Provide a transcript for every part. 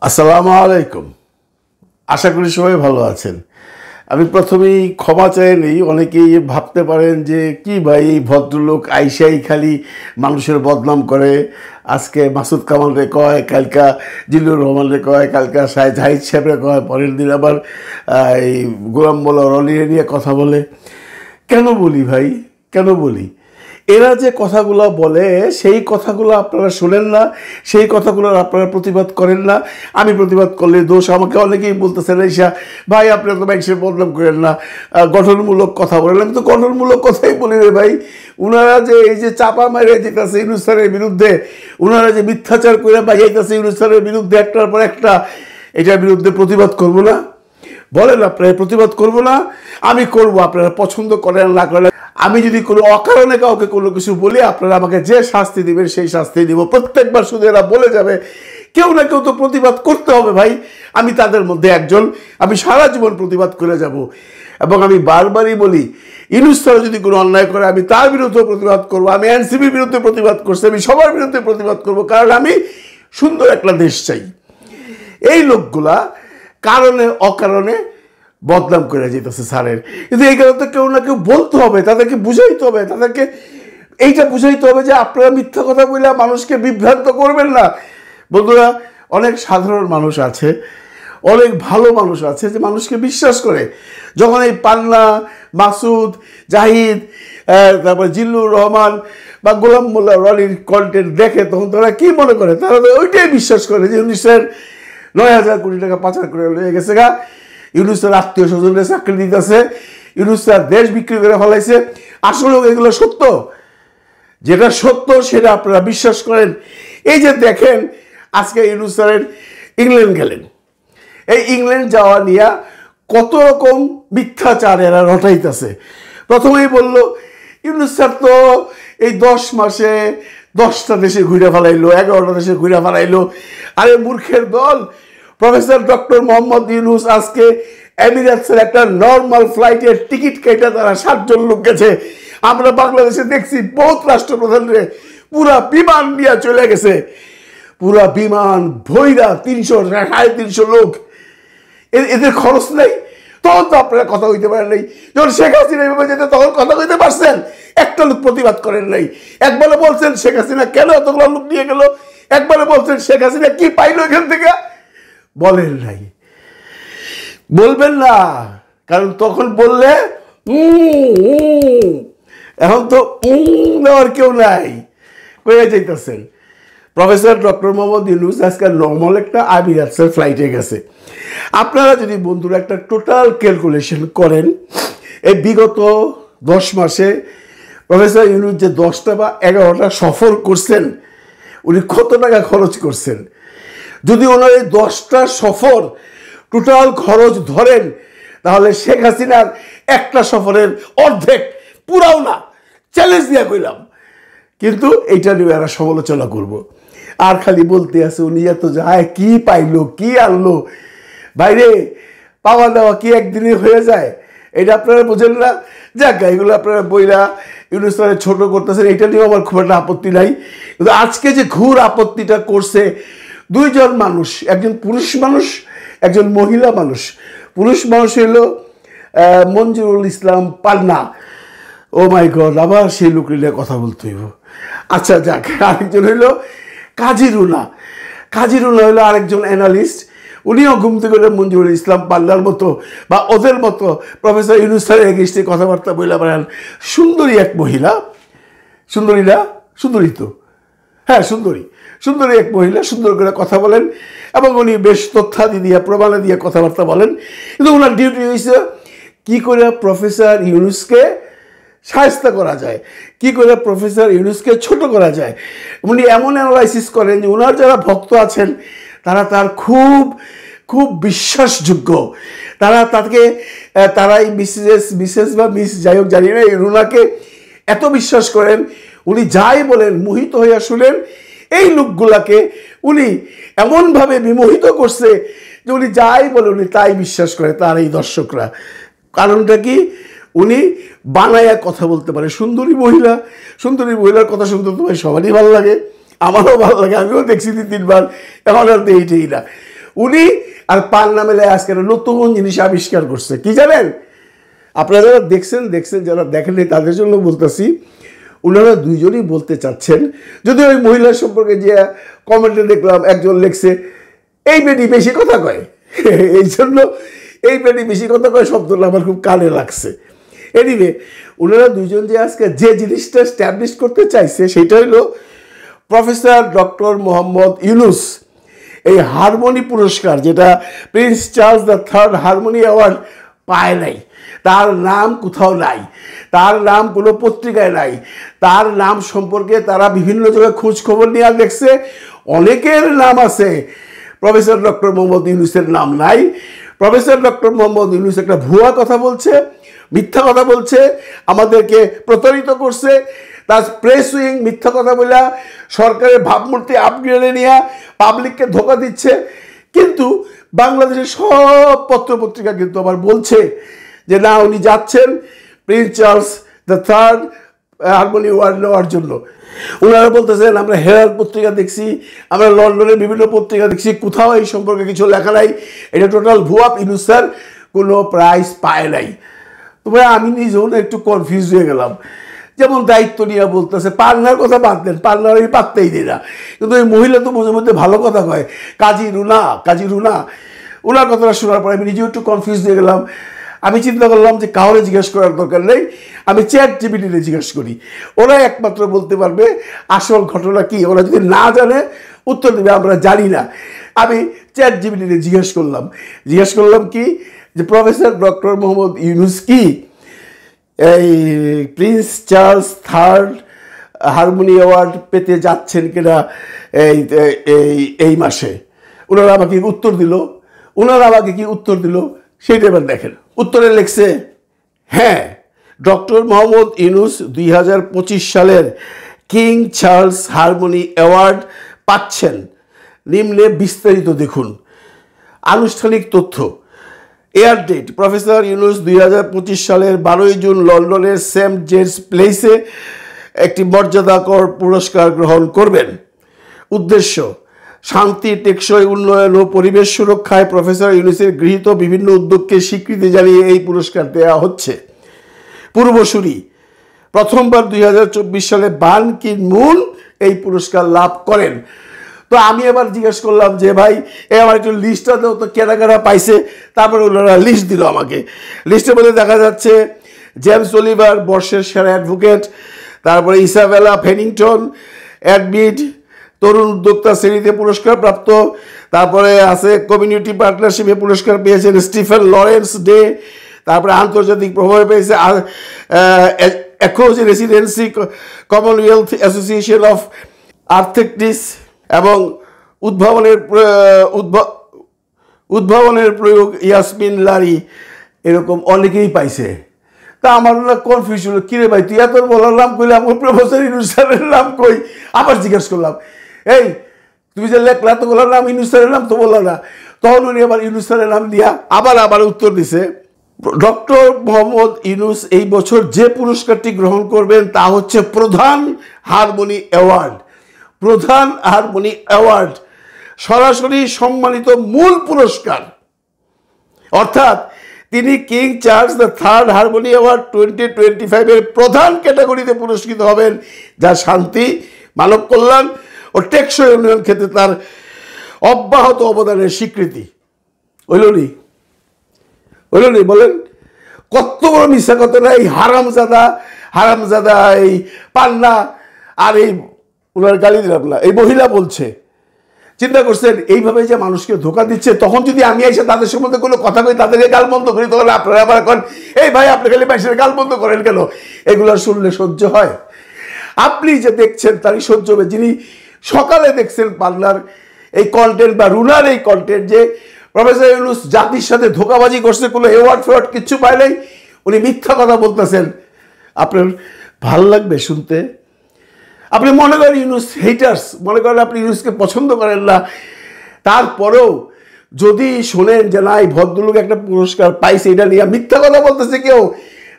আসসালামু আলাইকুম। আশা করি সবাই ভালো আছেন। আমি প্রথমেই ক্ষমা চেয়ে নিই। অনেকেই ভাবতে পারেন যে কি ভাই এই ভদ্রলোক আইসাই খালি মানুষের বদনাম করে। আজকে মাসুদ কামাল রে কয়, কালকা জিল্লুর রহমান রে কয়, কালকা জাহিদ সাহেবরে কয়, পরের দিন আবার এই গোলাম মোল্লা রনিরে নিয়ে কথা বলে। কেন বলি ভাই, কেন বলি? এরা যে কথাগুলো বলে সেই কথাগুলো আপনারা শোনেন না, সেই কথাগুলোর আপনারা প্রতিবাদ করেন না। আমি প্রতিবাদ করলে দোষ। আমাকে অনেকেই বলতেছেন ঈশা ভাই আপনি তো মানুষের বদনাম করেন না, গঠনমূলক কথা বলেন। আমি তো গঠনমূলক কথাই বলি রে ভাই। ওনারা যে এই যে চাপা মারে যেতেছে ইউনূস স্যারের বিরুদ্ধে, ওনারা যে মিথ্যাচার করে বাজাইতেছে ইউনূস স্যারের বিরুদ্ধে একটার পর একটা, এটার বিরুদ্ধে প্রতিবাদ করবো না? বলেন আপনারা প্রতিবাদ করবো না? আমি করব, আপনারা পছন্দ করেন না করেন। আমি যদি কোনো অকারণে কাউকে কোনো কিছু বলি, আপনারা আমাকে যে শাস্তি দিবেন সেই শাস্তি দিব। প্রত্যেকবার শুধু এরা বলে যাবে কেউ না কেউ তো প্রতিবাদ করতে হবে ভাই। আমি তাদের মধ্যে একজন। আমি সারা জীবন প্রতিবাদ করে যাব এবং আমি বারবারই বলি ইউনূস স্যার যদি কোনো অন্যায় করে আমি তার বিরুদ্ধে প্রতিবাদ করব। আমি এনসিপির বিরুদ্ধে প্রতিবাদ করছি, আমি সবার বিরুদ্ধে প্রতিবাদ করব, কারণ আমি সুন্দর একটা দেশ চাই। এই লোকগুলা কারণে অকারণে বদনাম করে যেতেছে স্যারের, কিন্তু এই কারণে কেউ না কেউ বলতে হবে, তাদেরকে বুঝাইতে হবে, তাদেরকে এইটা বুঝাইতে হবে যে আপনারা মিথ্যা কথা বলে মানুষকে বিভ্রান্ত করবেন না। বন্ধুরা, অনেক সাধারণ মানুষ আছে, অনেক ভালো মানুষ আছে যে মানুষকে বিশ্বাস করে। যখন এই পান্না, মাসুদ, জাহিদ, তারপর জিল্লুর রহমান বা গোলাম মোল্লা রনির কন্টেন্ট দেখে, তখন তারা কি মনে করে? তারা ওইটাই বিশ্বাস করে যে ইউনূস স্যার ৯,০০০ কোটি টাকা পাচার করে লয়ে গেছে গা, ইউনূস স্যার আত্মীয় স্বজনদের চাকরি দিতেছে, ইউনূস স্যার দেশ বিক্রি করে ফেলাইছে। আসলে এগুলো সত্য? যেটা সত্য সেটা আপনারা বিশ্বাস করেন। এই যে দেখেন আজকে ইউনূস স্যারের ইংল্যান্ড গেলেন, এই ইংল্যান্ড যাওয়া নিয়ে কত রকম মিথ্যাচার এরা রটাইতেছে। প্রথমেই বলল ইউনূস স্যার তো এই 10 মাসে 10টা দেশে ঘুরে ফেলাইলো, 11টা দেশে ঘুরে ফেলাইলো। আরে মূর্খের দল! প্রফেসর ডক্টর মোহাম্মদ ইউনূস আজকে এমিরেটসের একটা নর্মাল ফ্লাইটের টিকিট কেটে তারা 7 জন লোক গেছে। আমরা বাংলাদেশে দেখছি বহুত রাষ্ট্রপ্রধানরে পুরা বিমান নিয়ে চলে গেছে, পুরা বিমান ভৈরা 300-350 লোক। এদের খরচ নেই, তখন তো আপনারা কথা কইতে পারেন নাই। যখন শেখ হাসিনা এইভাবে যেতে তখন কথা কইতে পারছেন? একটা লোক প্রতিবাদ করেন নাই। একবারে বলছেন শেখ হাসিনা কেন এতগুলো লোক নিয়ে গেল? একবারে বলছেন শেখ হাসিনা কি পাইলো এখান থেকে? বলেন নাই, বলবেন না, কারণ তখন বললে এখন তো দেওয়ার কেউ নাই, কয়ে যাইতেছেন। প্রফেসর ডক্টর মোহাম্মদ ইউনূস আজকে নর্মাল একটা এমিরেটসের ফ্লাইটে গেছে। আপনারা যদি বন্ধুরা একটা টোটাল ক্যালকুলেশন করেন, এই বিগত 10 মাসে প্রফেসর ইউনূস যে 10টা বা 11টা সফর করছেন, উনি কত টাকা খরচ করছেন? যদি ওনার এই 10টা সফর টোটাল খরচ ধরেন, তাহলে শেখ হাসিনার একটা সফরের অর্ধেক, পুরাও না, চ্যালেঞ্জ দিয়ে কইলাম। কিন্তু এইটা নিয়ে এরা সমালোচনা করব আর খালি বলতে আছে উনি এত যায় কি পাইলো কি আনলো। বাইরে পাওয়া দেওয়া কি একদিনে হয়ে যায়? এটা আপনারা বোঝেন না। যাক, এগুলো আপনারা বইরা ইউনূস স্যারের ছোট করতেছেন, এটা নিয়েও আমার খুব একটা আপত্তি নাই। কিন্তু আজকে যে ঘুর আপত্তিটা করছে 2 জন মানুষ, একজন পুরুষ মানুষ, একজন মহিলা মানুষ। পুরুষ মানুষ হইল মঞ্জুরুল ইসলাম পান্না। ও মাই গড, আবার সেই লোকের নিয়ে কথা বলতে হইব। আচ্ছা যাক, আরেকজন হইল কাজী রুনা। কাজী রুনা হইল আরেকজন অ্যানালিস্ট। উনিও ঘুম থেকে মঞ্জুরুল ইসলাম পান্নার মতো বা ওদের মতো প্রফেসর ইউনূস স্যারের এগেইনস্টে কথাবার্তা বইলা বেড়ান। সুন্দরী এক মহিলা, সুন্দরী না, সুন্দরী তো, হ্যাঁ সুন্দরী, সুন্দরী এক মহিলা, সুন্দর করে কথা বলেন এবং উনি বেশ তথ্যাদি দিয়ে প্রমাণে দিয়ে কথাবার্তা বলেন। কিন্তু ওনার ডিউটি হয়েছে কী করে প্রফেসর ইউনূসকে শায়েস্তা করা যায়, কি করে প্রফেসর ইউনূসকে ছোট করা যায়। উনি এমন অ্যানালাইসিস করেন যে ওনার যারা ভক্ত আছেন তারা তার খুব খুব বিশ্বাসযোগ্য। তারাই মিসেস বা মিস যাই হোক জানি না, এই রুনাকে এত বিশ্বাস করেন, উনি যাই বলেন মোহিত হইয়া শুনেন। এই লোকগুলাকে উনি এমনভাবে বিমোহিত করছে যে উনি যাই বলে উনি তাই বিশ্বাস করে তার এই দর্শকরা। কারণটা কি? উনি বানায়া কথা বলতে পারে। সুন্দরী মহিলার কথা শুনতে তো ভাই সবারই ভালো লাগে, আমারও ভালো লাগে, আমিও দেখছি 2-3 বার। এখন আর এইটাই না, উনি আর পান্না মেলে আজকে একটা নতুন জিনিস আবিষ্কার করছে, কি জানেন? আপনারা যারা দেখছেন, যারা দেখেননি তাদের জন্য বলতেছি, ওনারা দুইজনই বলতে চাচ্ছেন, যদি ওই মহিলার সম্পর্কে যে কমেন্টে দেখলাম একজন লিখছে এই বেটি বেশি কথা কয়, এই জন্য এই বেটি বেশি কথা কয় শব্দটা আমার খুব কানে লাগছে। এনিওয়ে, ওনারা দুইজন যে আজকে যে জিনিসটা স্ট্যাবলিশ করতে চাইছে সেটা হলো প্রফেসর ডক্টর মোহাম্মদ ইউনুস এই হারমোনি পুরস্কার, যেটা Prince Charles the third harmony award পায় নাই, তার নাম কোথাও নাই, তার নাম কোনো পত্রিকায় নাই, তার নাম সম্পর্কে তারা বিভিন্ন জায়গায় খোঁজ খবর নিয়ে দেখছে, অনেকের নাম আছে, প্রফেসর ডক্টর মোহাম্মদ ইউনুসের নাম নাই। প্রফেসর ডক্টর মোহাম্মদ ইউনুস একটা ভুয়া কথা বলছে, মিথ্যা কথা বলছে, আমাদেরকে প্রতারিত করছে। তার প্রেস উইং মিথ্যা কথা বলে সরকারের ভাবমূর্তি আপগ্রেডে নিয়ে পাবলিককে ধোকা দিচ্ছে। কিন্তু বাংলাদেশের সব পত্রপত্রিকা কিন্তু আবার বলছে যে না, উনি যাচ্ছেন Prince Charles the third harmony award নেওয়ার জন্য। ওনারা বলতেছেন আমরা হেরাল্ড পত্রিকা দেখছি, আমরা লন্ডনের বিভিন্ন পত্রিকা দেখছি, কোথাও এই সম্পর্কে কিছু লেখা নাই, এটা টোটাল ভুয়া, ইউনুস স্যার কোনো প্রাইজ পায় নাই। তবে আমি নিজেও না একটু কনফিউজ হয়ে গেলাম। যেমন দায়িত্ব নিয়ে বলতেছে, পান্নার কথা বাদ দেন, পান্নার আমি পাত্তাই দিই না, কিন্তু এই মহিলা তো মাঝে মধ্যে ভালো কথা কয়, কাজী রুনা, ওনার কথাটা শোনার পরে আমি নিজেও একটু কনফিউজ হয়ে গেলাম। আমি চিন্তা করলাম যে কাউরে জিজ্ঞেস করার দরকার নেই, আমি চ্যাট জিপিটিতে জিজ্ঞেস করি, ওরা একমাত্র বলতে পারবে আসল ঘটনা কি। ওরা যদি না জানে উত্তর দেবে আমরা জানি না। আমি চ্যাট জিপিটিতে জিজ্ঞেস করলাম কি যে প্রফেসর ডক্টর মোহাম্মদ ইউনুস কি এই Prince Charles third harmony award পেতে যাচ্ছেন কিনা এই মাসে। ওনারা আমাকে কি উত্তর দিল সেইটা এবার দেখেন। উত্তরে লিখছে, হ্যাঁ, ডক্টর মোহাম্মদ ইউনুস 2025 সালের কিং চার্লস হারমোনি অ্যাওয়ার্ড পাচ্ছেন, নিম্নে বিস্তারিত দেখুন। আনুষ্ঠানিক তথ্য, এয়ার ডেট, প্রফেসর ইউনুস 2025 সালের 12 জুন লন্ডনের সেন্ট জেমস প্লেসে একটি মর্যাদাকর পুরস্কার গ্রহণ করবেন। উদ্দেশ্য, শান্তি, টেকসই উন্নয়ন ও পরিবেশ সুরক্ষায় প্রফেসর ইউনুসের গৃহীত বিভিন্ন উদ্যোগকে স্বীকৃতি জানিয়ে এই পুরস্কার দেওয়া হচ্ছে। পূর্বসূরি, প্রথমবার 2024 সালে বান কি মুন এই পুরস্কার লাভ করেন। তো আমি এবার জিজ্ঞেস করলাম যে ভাই আমার একটু লিস্টটা দাও তো, কেনা পাইছে। তারপরে ওনারা লিস্ট দিল আমাকে। লিস্টের মধ্যে দেখা যাচ্ছে জেমস অলিভার বর্ষের সেরা অ্যাডভোকেট, তারপরে ইসাবেলা ফেনিংটন অ্যাডমিড তরুণ উদ্যোক্তা শ্রেণীতে পুরস্কার প্রাপ্ত, তারপরে আছে কমিউনিটি পার্টনারশিপে পুরস্কার পেয়েছেন স্টিফেন লরেন্স ডে, তারপরে আন্তর্জাতিক প্রভাবে পেয়েছে across residency Commonwealth association of athletics এবং উদ্ভাবনের প্রয়োগ ইয়াসমিন লারি, এরকম অনেকেই পাইছে। তা আমার কনফিউজ হলো, কিরে ভাই তুই এত বলার নাম কইলে আমার প্রফেসর ইউনুস স্যারের নাম কই। আবার জিজ্ঞেস করলাম, এই তুমি যে লেখলা তো বলার নাম ইউনুস স্যারের নাম তো বললো না। তখন উনি আবার ইউনুস স্যারের নাম দিয়া আবার উত্তর দিছে। ডক্টর মোহাম্মদ ইউনুস এই বছর যে পুরস্কারটি গ্রহণ করবেন তা হচ্ছে প্রধান হারমোনি অ্যাওয়ার্ড, সরাসরি সম্মানিত মূল পুরস্কার। অর্থাৎ তিনি king Charles the third harmony award 2025 প্রধান ক্যাটাগরিতে পুরস্কৃত হবেন, যা শান্তি, মানব কল্যাণ ও টেকসই উন্নয়ন ক্ষেত্রে তার অব্যাহত অবদানের স্বীকৃতি। হইল নি বলেন? কত বড় মিথ্যা কথা না এই হারামজাদা এই পান্না আর এই ওনার গালি দিলাম না, এই মহিলা বলছে। চিন্তা করছেন এইভাবে যে মানুষকে ধোকা দিচ্ছে। তখন যদি আমি এসে তাদের সম্বন্ধে কোনো কথা কই, তাদেরকে গাল বন্ধ করি, তখন আপনারা আবার এখন এই ভাই আপনি খালি মানুষের গাল বন্ধ করেন কেন? এগুলো শুনলে সহ্য হয়? আপনি যে দেখছেন তারই সহ্য হবে। যিনি সকালে দেখছেন পান্নার এই কন্টেন্ট বা রুনার এই কন্টেন্ট যে প্রফেসর ইউনুস জাতির সাথে ধোকাবাজি করছে, কোনো অ্যাওয়ার্ড কিচ্ছু পায় নাই, উনি মিথ্যা কথা বলতেছেন, আপনার ভাল লাগবে শুনতে? আপনি মনে করেন ইউনুস হেটার্স, মনে করেন আপনি ইউনুসকে পছন্দ করেন না, তারপরেও যদি শোনেন যে না এই ভদ্রলোক একটা পুরস্কার পাইছে, এটা নিয়ে মিথ্যা কথা বলতেছে কেউ,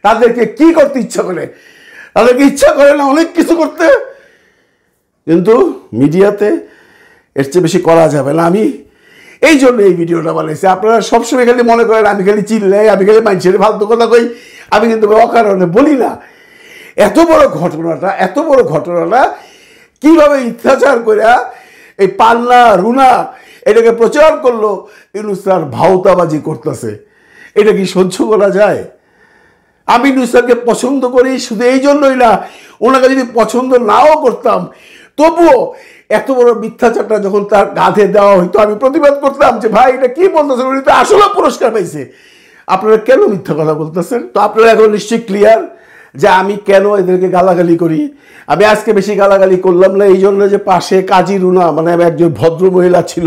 তাদেরকে কি করতে ইচ্ছা করে? তাদেরকে ইচ্ছা করে না অনেক কিছু করতে, কিন্তু মিডিয়াতে এর চেয়ে বেশি করা যাবে না। আমি এই জন্য এই ভিডিওটা বানাইছে। আপনারা সবসময় খালি মনে করেন আমি খালি চিল্লাই, আমি খালি মানুষের ফালতু কথা কই, আমি কিন্তু অকারণে বলি না। এত বড় ঘটনাটা কিভাবে ইত্যাচার করে এই পান্না রুনা এটাকে প্রচার করলো, ইউনূস স্যার ভাওতাবাজি করতেছে, এটা কি সহ্য করা যায়? আমি ইউনূস স্যারকে পছন্দ করি শুধু এই জন্যই না, ওনাকে যদি পছন্দ নাও করতাম তবুও এত বড় মিথ্যাচারটা যখন তার কাঁধে দেওয়া হইতো আমি প্রতিবাদ করতাম যে ভাই এটা কি বলতেছেন, উনি তো আসলে পুরস্কার পাইছে, আপনারা কেন মিথ্যা কথা বলতেছেন? তো আপনারা এখন নিশ্চয়ই ক্লিয়ার যে আমি কেন এদেরকে গালাগালি করি। আমি আজকে বেশি গালাগালি করলাম না এই জন্য যে পাশে কাজী রুনা মানে একজন ভদ্র মহিলা ছিল,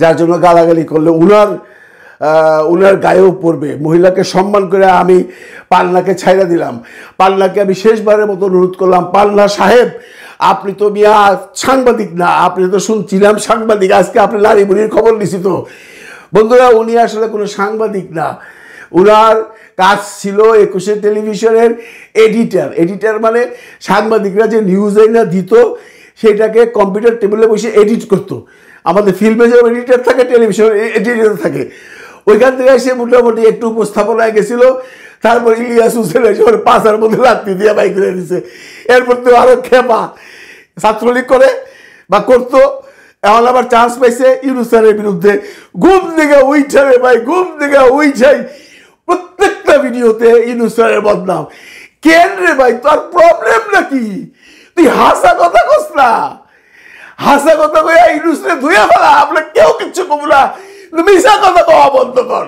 যার জন্য গালাগালি করলে উনার গায়েও পড়বে। মহিলাকে সম্মান করে আমি পান্নাকে ছাইড়া দিলাম। পান্নাকে আমি শেষবারের মতো অনুরোধ করলাম, পান্না সাহেব আপনি তো মিয়া সাংবাদিক না, আপনি তো শুনছিলাম সাংবাদিক, আজকে আপনি নারী বুড়ির খবর নিছি তো। বন্ধুরা, উনি আসলে কোনো সাংবাদিক না, উনার কাজ ছিল 21 টেলিভিশনের এডিটার মানে সাংবাদিকরা যে নিউজ না দিত সেটাকে কম্পিউটার টেবিলে বসে এডিট করতো। আমাদের ফিল্মে যেমন এডিটার থাকে, টেলিভিশন এডিটার থাকে, ওইখান থেকে সে মোটামুটি একটু উপস্থাপনায় গেছিল। তারপর ইলিয়াস হোসেন এসে পাশার মধ্যে লাত্তি দিয়ে বাইক করে দিছে। এরপর তো আরো খেপা ছাত্রলীগ করে বা করতো, এখন আবার চান্স পাইছে ইউনূস স্যারের বিরুদ্ধে। ঘুম থেকে উইঠারে ভাই, ঘুম থেকে উইঠাই প্রত্যেকটা ভিডিওতে ইউনূস স্যারের বদনাম। কেন রে ভাই, তোর প্রবলেম নাকি? তুই হাসা কথা কস না, হাসা কথা কইয়া ইউনূস রে ধুয়ে ফেলা, আমরা কেউ কিচ্ছু কব না, মিশা কথা কওয়া বন্ধ কর।